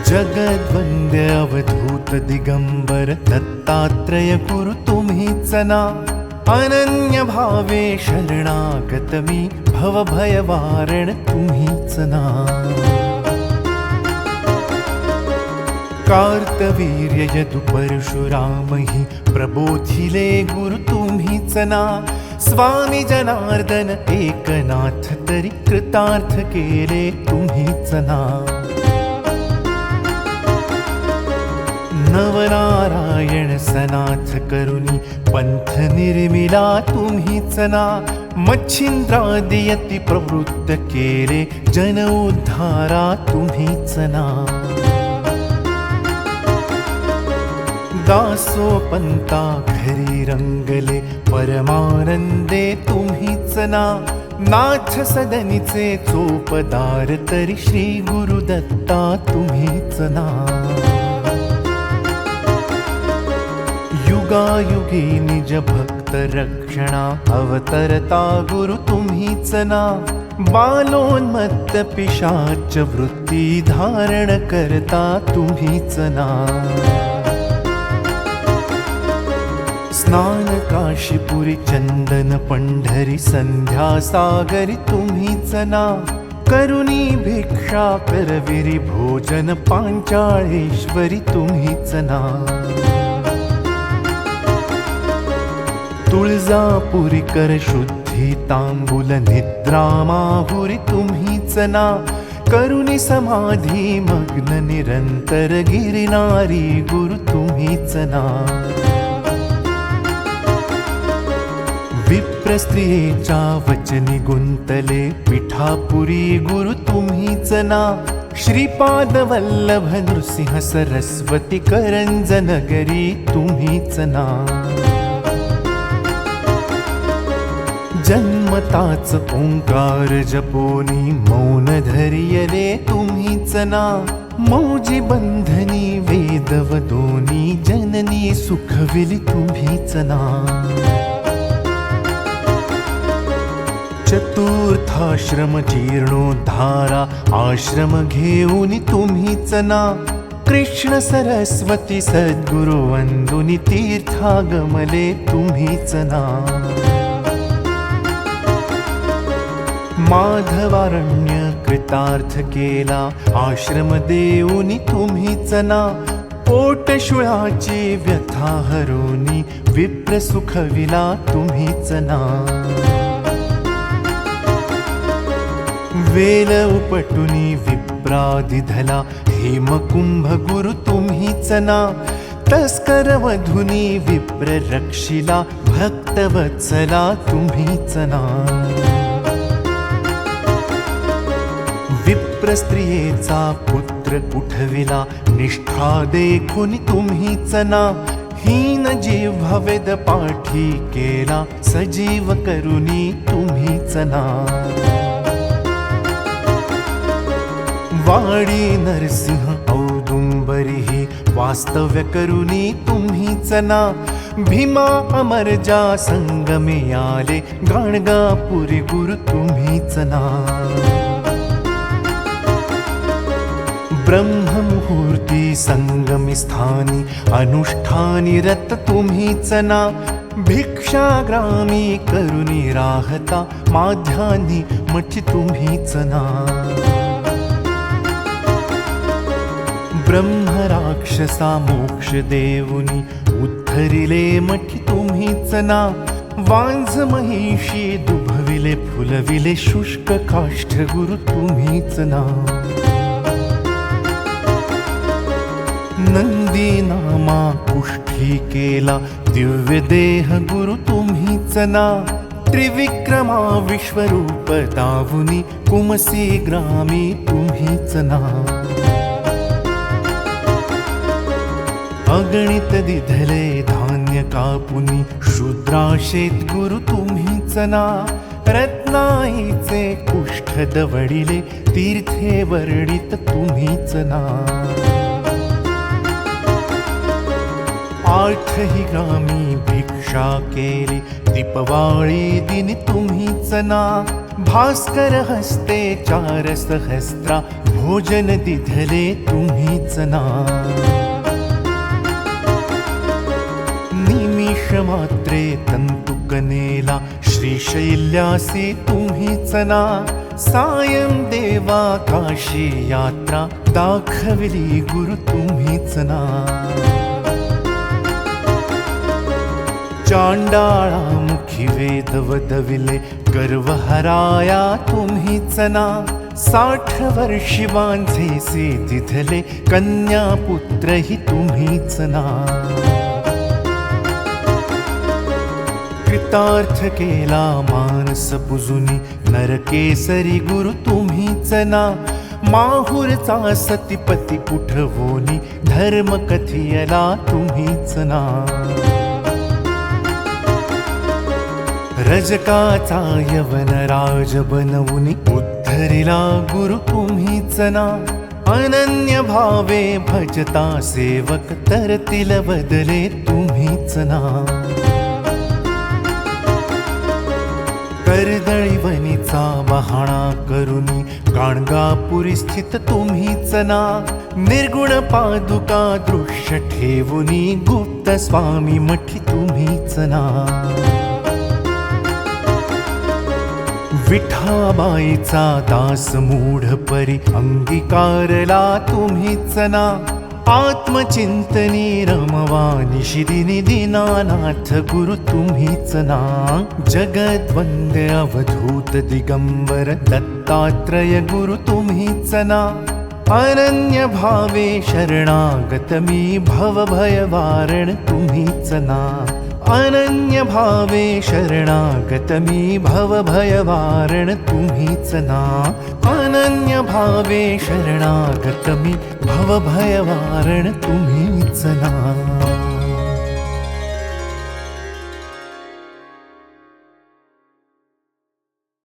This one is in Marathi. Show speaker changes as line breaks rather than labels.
जगद्वन्द्य अवधूत दिगंबर दत्तात्रय गुरु तुम्हीच ना. अनन्य भावे शरणागत मी भवभयवारण तुम्हीच ना. कार्तवीर्य यदु परशुराम हि प्रबोधिले गुरु तुम्हीच ना. स्वामी जनार्दन एकनाथ तरी कृतार्थ केले तुम्हीच ना. नवनारायण सनाथ करुणी पंथ निर्मिला तुम्हीच ना. मच्छिंद्रादियति प्रवृत्त केले जन उद्धारा तुम्हीच ना. दासोपंता घरी रंगले परमानंदे तुम्हीच ना. नाथ सदनीचे चोपदार तरी श्री गुरुदत्ता तुम्हीच ना. युगायुगी निज भक्त रक्षणा अवतरता गुरु तुम्हीच ना. बालोन्मत्त पिशाच वृत्ती धारण करता तुम्हीच ना. स्नान काशीपुरी चंदन पंढरी संध्या सागरी तुम्हीच ना. करुणी भिक्षा करविरी भोजन पांचाळेश्वरी तुम्हीच ना. तुळजापुरी कर शुद्धी तांबूल निद्रा माहुरी तुम्हीच ना. करुणी समाधी मग्न निरंतर गिरिनारी गुरु तुम्हीच ना. विप्रस्त्रियेच्या वचनी गुंतले पिठापुरी गुरु तुम्हीच ना. श्रीपाद वल्लभ नृसिंह सरस्वती करंज नगरी तुम्हीच ना. जन्मताच ओंकार जपोनी मौन धरियले तुम्हीच ना. मौजी बंधनी वेदवदोनी जननी सुखविली तुम्हीच ना. चतुर्थाश्रम जीर्णोद्धारा आश्रम घेऊन तुम्हीच ना. कृष्ण सरस्वती सद्गुरु वंदुनी तीर्थागमले तुम्हीच ना. माधवारण्य कृतार्थ केला आश्रम देऊनी तुम्हीच ना. पोटशुळाची व्यथा हरोनी विप्र सुखविला तुम्हीच ना. वेल उपटुनी विप्रादिधला हेमकुंभ गुरु तुम्हीच ना. तस्कर वधुनी विप्र रक्षिला भक्तवत्सला तुम्हीच ना. विप्रस्त्रियेचा पुत्र उठविला निष्ठा देखून तुम्हीच ना. हीन जिव्हा वेद पाठी केला सजीव करुणी तुम्हीच ना. वाडी नरसिंह औदुंबरी वास्तव्य करुणी तुम्हीच ना. भीमा अमरजा संगमे आले गाणगापुरी गुरु तुम्हीच ना. ब्रह्ममुहूर्ती संगमी स्थानी अनुष्ठानी रत तुम्हीच ना. भिक्षाग्रामी करुणी राहता माध्यान्ही मठी तुम्हीच ना. ब्रह्म राक्षसा मोक्ष देऊनी उद्धरिले मठी तुम्हीच ना. वांझ महिषी दुभविले फुलविले शुष्क काष्ठ गुरु तुम्हीच ना. नंदी नामा कुष्ठी केला दिव्य देह गुरु तुम्हीच ना. त्रिविक्रमा विश्वरूप दावुनी कुमसी ग्रामी तुम्हीच ना. अगणित दिधले धान्य कापुनी शूद्राशेत गुरु तुम्हीच ना. रत्नाईचे कुष्ठ दवडिले तीर्थे वर्णित तुम्हीच ना. आठही ग्रामी भिक्षा केली दीपवाळी दिन तुम्हीच ना. भास्कर हस्ते 4 सहस्त्रा भोजन दिधले तुम्हीच ना. निमिष मात्रे तंतुकनेला श्रीशैल्यासी तुम्हीच ना. सायं देवा काशी यात्रा दाखविली गुरु तुम्हीच ना. चांडाळा मुखी वेद वदविले गर्वहराया तुम्हीच ना. 60 वर्षी बांधेसे तिथले कन्या पुत्रही तुम्हीच ना. कृतार्थ केला मानस बुजुनी नरकेसरी गुरु तुम्हीच ना. माहुरचा सतीपती उठवोनी धर्म कथियला तुम्हीच ना. रजकाचा यवन राज बनवुनी उद्धरिला गुरु तुम्हीच ना. अनन्य भावे भजता सेवक तरतील बदले तुम्हीच ना. कर्दळीवनीचा बहाणा करुनी गाणगापुरी स्थित तुम्हीच ना. निर्गुण पादुका दृश्य ठेवुनी गुप्त स्वामी मठी तुम्हीच ना. विठाबाईचा दास मूढ परी अंगीकारला तुम्हीच ना. आत्मचिंतनी रमवा निशिदिनी दीनानाथ गुरु तुम्हीच ना. जगद्वंद्य अवधूत दिगंबर दत्तात्रय गुरु तुम्हीच ना. अनन्य भावे शरणागत मी भवभयवारण तुम्हीच ना. अनन्य भावे शरणागत मी भवभयवारण तुम्हीच ना. अनन्य भावे शरणागत मी भवभयवारण तुम्हीच ना.